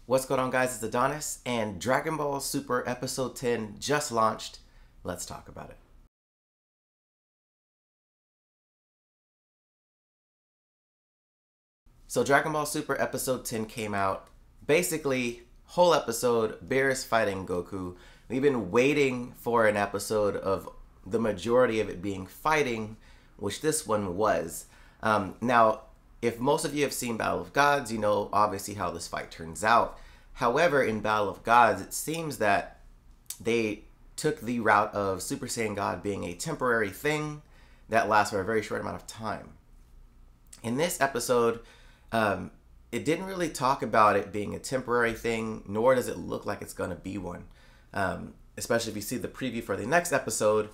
What's going on, guys? It's Adonis, and Dragon Ball Super Episode 10 just launched. Let's talk about it. So Dragon Ball Super Episode 10 came out. Basically, whole episode, Beerus fighting Goku. We've been waiting for an episode of the majority of it being fighting, which this one was. Now, if most of you have seen Battle of Gods, you know obviously how this fight turns out. However, in Battle of Gods, it seems that they took the route of Super Saiyan God being a temporary thing that lasts for a very short amount of time. In this episode, it didn't really talk about it being a temporary thing, nor does it look like it's going to be one. Especially if you see the preview for the next episode,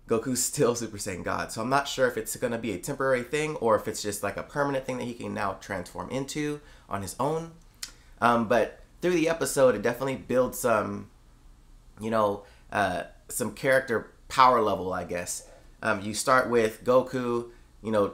Goku's still Super Saiyan God. So I'm not sure if it's going to be a temporary thing or if it's just like a permanent thing that he can now transform into on his own. But through the episode, it definitely builds some, some character power level, I guess. You start with Goku,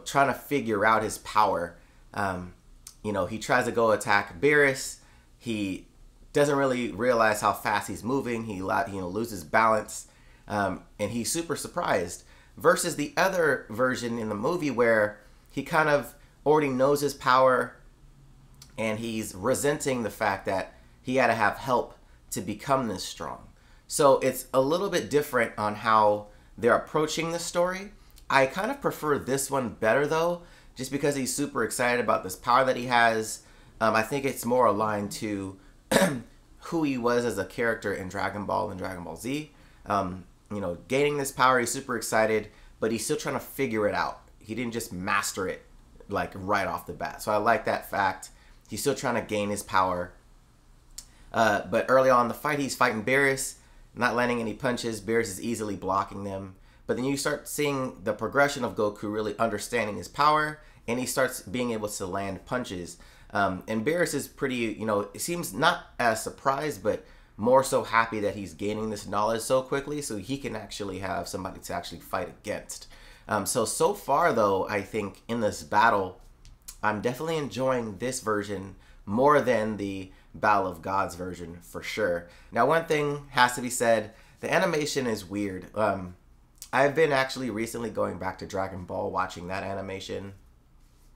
trying to figure out his power. He tries to go attack Beerus. He doesn't really realize how fast he's moving. He loses balance. And he's super surprised. Versus the other version in the movie where he kind of already knows his power and he's resenting the fact that he had to have help to become this strong. So it's a little bit different on how they're approaching the story. I kind of prefer this one better though, just because he's super excited about this power that he has. I think it's more aligned to who he was as a character in Dragon Ball and Dragon Ball Z. Gaining this power, he's super excited, but he's still trying to figure it out. He didn't just master it like right off the bat. So I like that fact. He's still trying to gain his power. But early on in the fight, he's fighting Beerus, not landing any punches. Beerus is easily blocking them. But then you start seeing the progression of Goku really understanding his power, and he starts being able to land punches. And Beerus is pretty, it seems not as surprised, but more so happy that he's gaining this knowledge so quickly so he can actually have somebody to actually fight against. So far, though, I think in this battle, I'm definitely enjoying this version more than the Battle of Gods version for sure. Now, one thing has to be said, the animation is weird. I've been actually recently going back to Dragon Ball, watching that animation.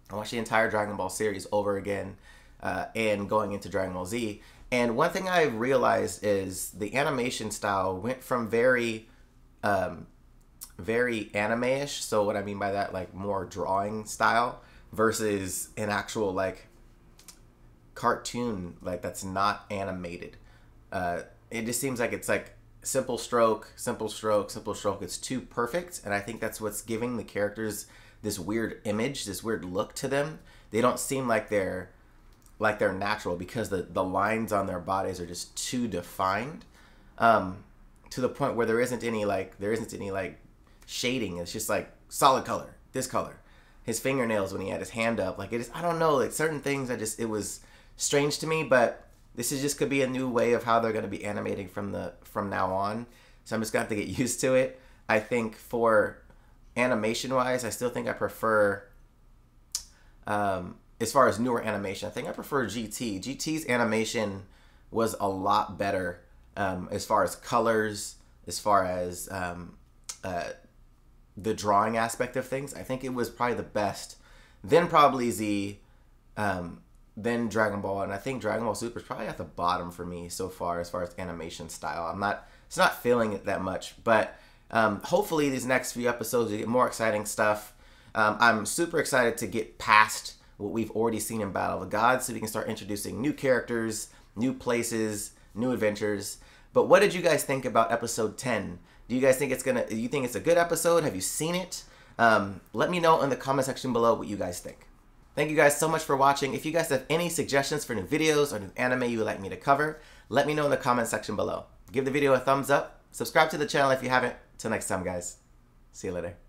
I watched the entire Dragon Ball series over again and going into Dragon Ball Z. And one thing I realized is the animation style went from very anime-ish. So what I mean by that, like more drawing style versus an actual like cartoon, like that's not animated. It just seems like it's like simple stroke, simple stroke, simple stroke. It's too perfect. And I think that's what's giving the characters this weird image, this weird look to them. They don't seem like they're natural because the lines on their bodies are just too defined, to the point where there isn't any shading. It's just like solid color, this color. His fingernails when he had his hand up, like it is, I don't know, like certain things it was strange to me, but this is just could be a new way of how they're going to be animating from now on. So I'm just going to have to get used to it. I think for animation wise, I still think I prefer, as far as newer animation, I think I prefer GT. GT's animation was a lot better as far as colors, as far as the drawing aspect of things. I think it was probably the best. Then probably Z, then Dragon Ball, and I think Dragon Ball Super is probably at the bottom for me so far as animation style. It's not feeling it that much, but hopefully these next few episodes we get more exciting stuff. I'm super excited to get past what we've already seen in Battle of the Gods, so we can start introducing new characters, new places, new adventures. But what did you guys think about episode 10? Do you guys think do you think it's a good episode? Have you seen it? Let me know in the comment section below what you guys think. Thank you guys so much for watching. If you guys have any suggestions for new videos or new anime you would like me to cover, let me know in the comment section below. Give the video a thumbs up. Subscribe to the channel if you haven't. Till next time, guys. See you later.